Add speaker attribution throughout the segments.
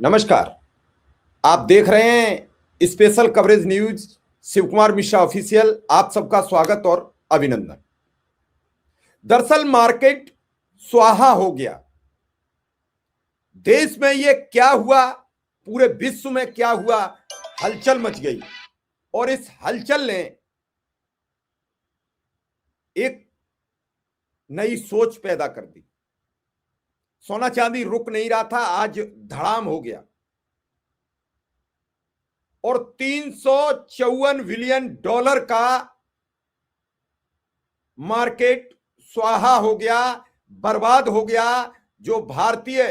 Speaker 1: नमस्कार। आप देख रहे हैं special coverage news Shiv Kumar Mishra official. आप सबका स्वागत और अभिनंदन। दरअसल मार्केट स्वाहा हो गया। देश में ये क्या हुआ, पूरे विश्व में क्या हुआ, हलचल मच गई और इस हलचल ने एक नई सोच पैदा कर दी। सोना चांदी रुक नहीं रहा था, आज धड़ाम हो गया और 354 बिलियन डॉलर का मार्केट स्वाहा हो गया, बर्बाद हो गया। जो भारतीय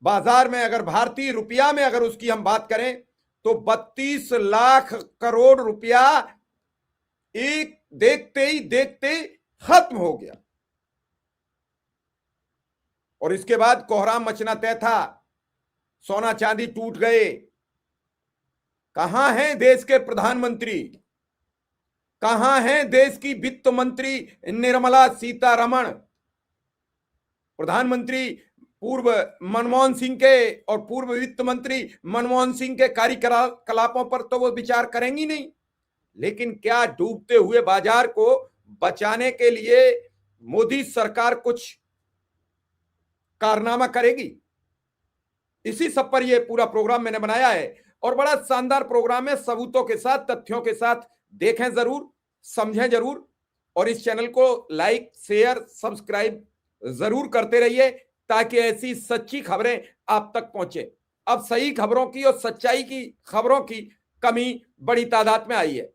Speaker 1: बाजार में, अगर भारतीय रुपया में अगर उसकी हम बात करें तो 32 लाख करोड़ रुपया एक देखते ही देखते खत्म हो गया। और इसके बाद कोहराम मचना तय था, सोना चांदी टूट गए। कहां हैं देश के प्रधानमंत्री, कहां हैं देश की वित्त मंत्री निर्मला सीतारमण, प्रधानमंत्री पूर्व मनमोहन सिंह के और पूर्व वित्त मंत्री मनमोहन सिंह के कार्यकलापों पर तो वो विचार करेंगी नहीं। लेकिन क्या डूबते हुए बाजार को बचाने के लिए मोदी सरकार कुछ कारनामा करेगी? इसी सब पर यह पूरा प्रोग्राम मैंने बनाया है और बड़ा शानदार प्रोग्राम है, सबूतों के साथ, तथ्यों के साथ। देखें जरूर, समझें जरूर और इस चैनल को लाइक, शेयर, सब्सक्राइब जरूर करते रहिए ताकि ऐसी सच्ची खबरें आप तक पहुंचे। अब सही खबरों की और सच्चाई की खबरों की कमी बड़ी तादाद में आई है।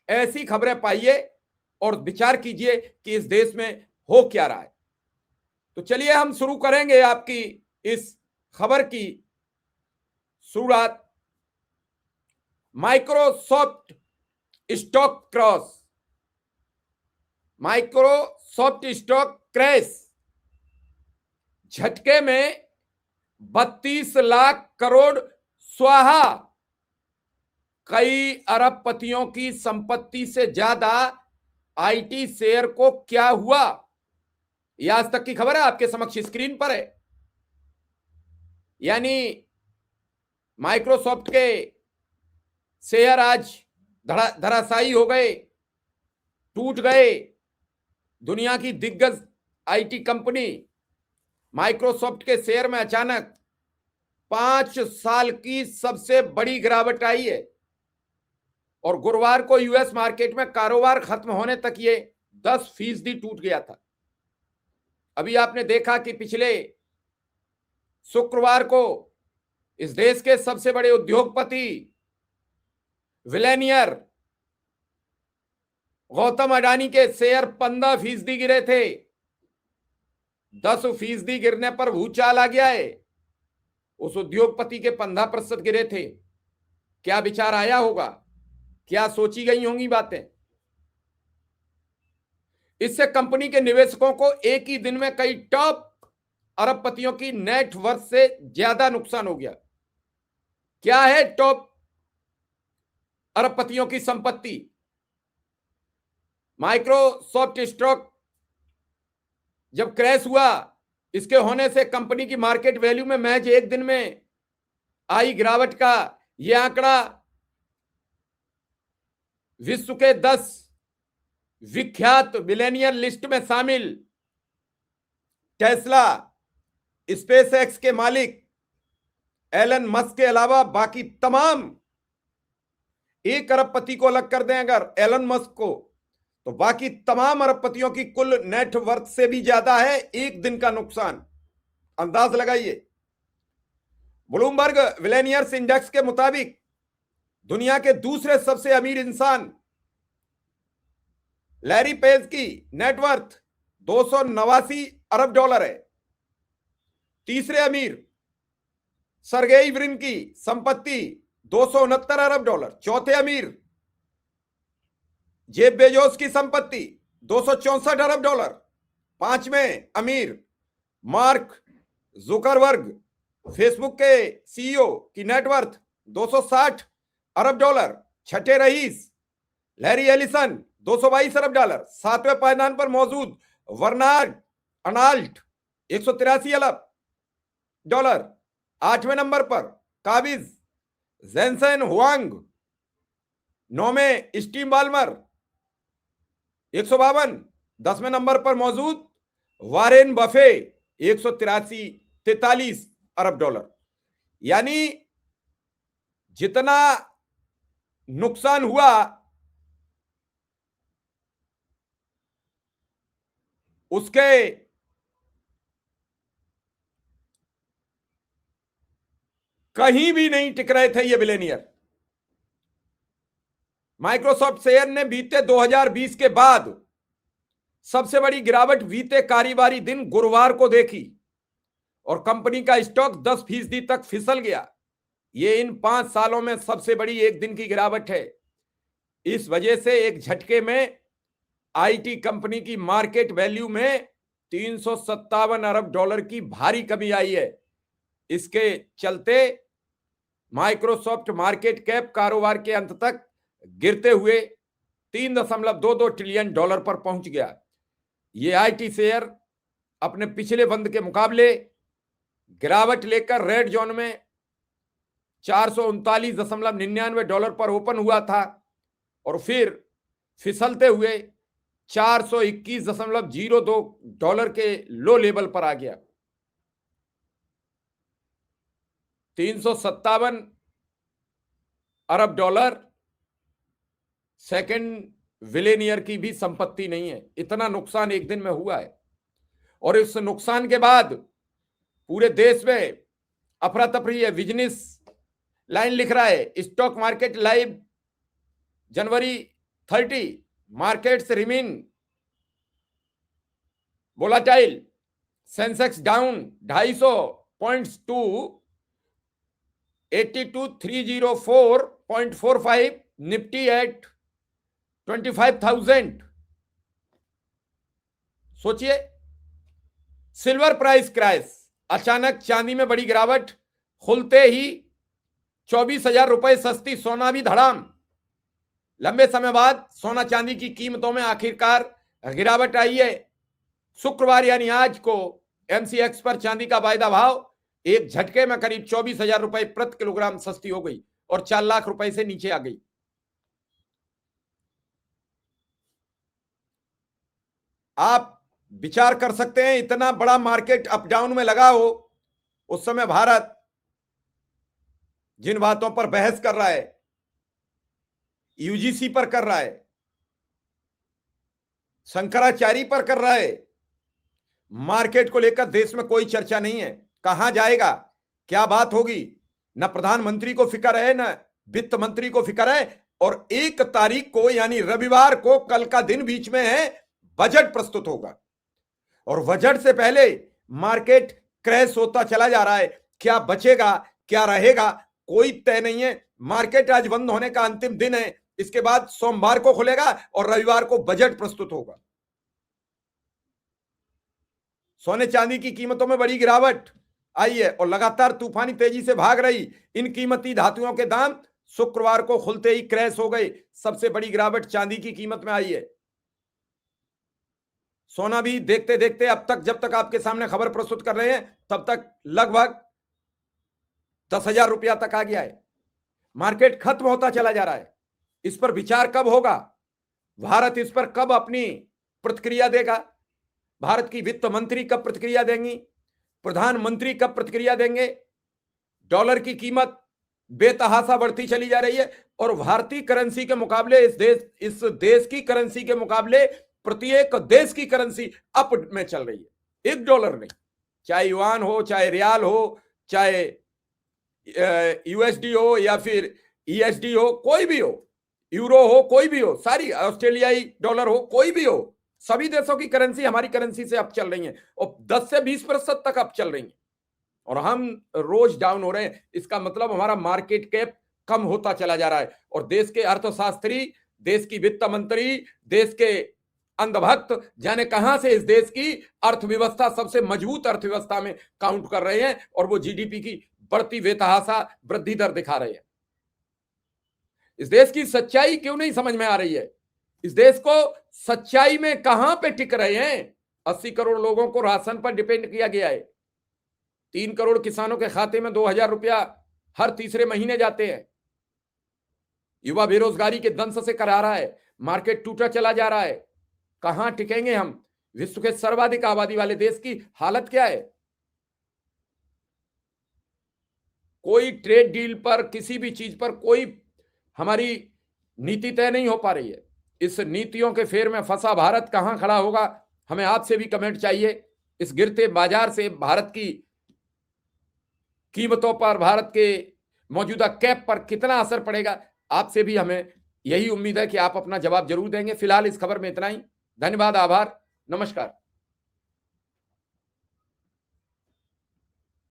Speaker 1: ऐसी खबरें पाइए और विचार कीजिए कि इस देश में हो क्या रहा है। तो चलिए हम शुरू करेंगे आपकी इस खबर की शुरुआत। Microsoft stock cross, Microsoft stock crash, झटके में 32 लाख करोड़ स्वाहा। कई अरबपतियों की संपत्ति से ज्यादा आईटी शेयर को क्या हुआ, यह आज तक की खबर है, आपके समक्ष स्क्रीन पर है। यानी माइक्रोसॉफ्ट के शेयर आज धराशायी हो गए, टूट गए। दुनिया की दिग्गज आईटी कंपनी माइक्रोसॉफ्ट के शेयर में अचानक 5 साल की सबसे बड़ी गिरावट आई है और गुरुवार को यूएस मार्केट में कारोबार खत्म होने तक ये 10% टूट गया था। अभी आपने देखा कि पिछले शुक्रवार को इस देश के सबसे बड़े उद्योगपति बिलियनियर गौतम अडानी के शेयर 15% गिरे थे। 10% गिरने पर भूचाल आ गया है। उस उद्योगपति के 15% गिरे थे। क्या विचार आया होगा, क्या सोची गई होंगी बातें? इससे कंपनी के निवेशकों को एक ही दिन में कई टॉप अरबपतियों की नेट वर्थ से ज्यादा नुकसान हो गया। क्या है टॉप अरबपतियों की संपत्ति? माइक्रोसॉफ्ट स्टॉक जब क्रैश हुआ, इसके होने से कंपनी की मार्केट वैल्यू में महज एक दिन में आई गिरावट का यह आंकड़ा विश्व के 10 विख्यात बिलियनियर लिस्ट में शामिल टेस्ला, स्पेसएक्स के मालिक एलन मस्क के अलावा बाकी तमाम, 1 अरबपति को अलग कर दें अगर एलन मस्क को, तो बाकी तमाम अरबपतियों की कुल नेट वर्थ से भी ज्यादा है एक दिन का नुकसान। अंदाज लगाइए। ब्लूमबर्ग बिलियनियर्स इंडेक्स के मुताबिक दुनिया के दूसरे सबसे अमीर इंसान लैरी पेज की नेटवर्थ 289 अरब डॉलर है। तीसरे अमीर सरगेई ब्रिन की संपत्ति 269 अरब डॉलर। चौथे अमीर जेफ बेजोस की संपत्ति 264 अरब डॉलर। पांचवें अमीर मार्क जुकरबर्ग, फेसबुक के सीईओ की नेटवर्थ 260 अरब डॉलर। छठे रईस लैरी एलिसन 222 अरब डॉलर। सातवें पायदान पर मौजूद वर्नार्ड अर्नाल्ट 183 अरब। डॉलर। 8वें नंबर पर काबिज जेंसन हुआंग, 9वें स्टीव बाल्मर 152। 10वें नंबर पर मौजूद वारेन बफे 143 अरब डॉलर। यानी जितना नुकसान हुआ उसके कहीं भी नहीं टिक रहे थे ये बिलियनियर। माइक्रोसॉफ्ट शेयर ने बीते 2020 के बाद सबसे बड़ी गिरावट बीते कारोबारी दिन गुरुवार को देखी और कंपनी का स्टॉक 10% तक फिसल गया। ये इन 5 सालों में सबसे बड़ी एक दिन की गिरावट है। इस वजह से एक झटके में आईटी कंपनी की मार्केट वैल्यू में 357 अरब डॉलर की भारी कमी आई है। इसके चलते माइक्रोसॉफ्ट मार्केट कैप कारोबार के अंत तक गिरते हुए 3.22 ट्रिलियन डॉलर पर पहुंच गया। ये आईटी शेयर अपने पिछले बंद के मुकाबले गिरावट लेकर रेड जोन में 439.99 डॉलर पर ओपन हुआ था और फिर फिसलते हुए 421.02 डॉलर के लो लेवल पर आ गया। 357 अरब डॉलर सेकंड बिलियनियर की भी संपत्ति नहीं है। इतना नुकसान एक दिन में हुआ है और इस नुकसान के बाद पूरे देश में अफरा तफरी है। बिजनेस लाइन लिख रहा है, stock market live January 30, markets remain volatile, Sensex down 250 points to 82,304.45, Nifty at 25,000। सोचिए, सिल्वर प्राइस क्रैश, अचानक चांदी में बड़ी गिरावट, खुलते ही 24,000 रुपए सस्ती सोना भी धड़ाम। लंबे समय बाद सोना चांदी की कीमतों में आखिरकार गिरावट आई है। शुक्रवार यानी आज को एमसीएक्स पर चांदी का वायदा भाव एक झटके में करीब 24,000 रुपए प्रति किलोग्राम सस्ती हो गई और 4 लाख रुपए से नीचे आ गई। आप विचार कर सकते हैं, इतना बड़ा मार्केट अप डाउन में लगा हो, उस समय भारत जिन बातों पर बहस कर रहा है, यूजीसी पर कर रहा है, शंकराचार्य पर कर रहा है, मार्केट को लेकर देश में कोई चर्चा नहीं है। कहां जाएगा, क्या बात होगी, न प्रधानमंत्री को फिक्र है, न वित्त मंत्री को फिक्र है। और 1 तारीख को यानी रविवार को, कल का दिन बीच में है, बजट प्रस्तुत होगा और बजट से पहले मार्केट क्रैश होता चला जा रहा है। क्या बचेगा, क्या रहेगा, कोई तय नहीं है। मार्केट आज बंद होने का अंतिम दिन है, इसके बाद सोमवार को खुलेगा और रविवार को बजट प्रस्तुत होगा। सोने चांदी की कीमतों में बड़ी गिरावट आई है और लगातार तूफानी तेजी से भाग रही इन कीमती धातुओं के दाम शुक्रवार को खुलते ही क्रैश हो गए। सबसे बड़ी गिरावट चांदी की कीमत में आई है। सोना भी देखते देखते अब तक, जब तक आपके सामने खबर प्रस्तुत कर रहे हैं, तब तक लगभग 10,000 रुपया तक आ गया है। मार्केट खत्म होता चला जा रहा है। इस पर विचार कब होगा, भारत इस पर कब अपनी प्रतिक्रिया देगा, भारत की वित्त मंत्री कब प्रतिक्रिया देंगी, प्रधानमंत्री कब प्रतिक्रिया देंगे। डॉलर की कीमत बेतहाशा बढ़ती चली जा रही है और भारतीय करेंसी के मुकाबले इस देश की करेंसी के मुकाबले प्रत्येक देश की करेंसी अप में चल रही है। $1 नहीं, चाहे युआन हो, चाहे रियाल हो, चाहे यूएसडी हो या फिर ईएसडी हो, कोई भी हो, यूरो हो, कोई भी हो, सारी ऑस्ट्रेलियाई डॉलर हो, कोई भी हो, सभी देशों की करेंसी हमारी करेंसी से अप चल रही है और 10 से 20% तक अप चल रही है और हम रोज डाउन हो रहे हैं। इसका मतलब हमारा मार्केट कैप कम होता चला जा रहा है और देश के अर्थशास्त्री, देश की वित्त मंत्री, देश के अंधभक्त जाने कहां से इस देश की अर्थव्यवस्था सबसे मजबूत अर्थव्यवस्था में काउंट कर रहे हैं और वो जीडीपी की बढ़ती बेतहाशा वृद्धि दर दिखा रहे हैं। इस देश की सच्चाई क्यों नहीं समझ में आ रही है? इस देश को सच्चाई में कहां पे टिक रहे हैं? 80 करोड़ लोगों को राशन पर डिपेंड किया गया है। 3 करोड़ किसानों के खाते में 2,000 रुपया हर तीसरे महीने जाते हैं। युवा बेरोजगारी के दंश से करा रहा है, मार्केट टूटा चला जा रहा है। कहां टिकेंगे हम? विश्व के सर्वाधिक आबादी वाले देश की हालत क्या है? कोई ट्रेड डील पर, किसी भी चीज पर कोई हमारी नीति तय नहीं हो पा रही है। इस नीतियों के फेर में फंसा भारत कहां खड़ा होगा? हमें आपसे भी कमेंट चाहिए। इस गिरते बाजार से भारत की कीमतों पर, भारत के मौजूदा कैप पर कितना असर पड़ेगा? आपसे भी हमें यही उम्मीद है कि आप अपना जवाब जरूर देंगे। फिलहाल इस खबर में इतना ही। धन्यवाद, आभार, नमस्कार।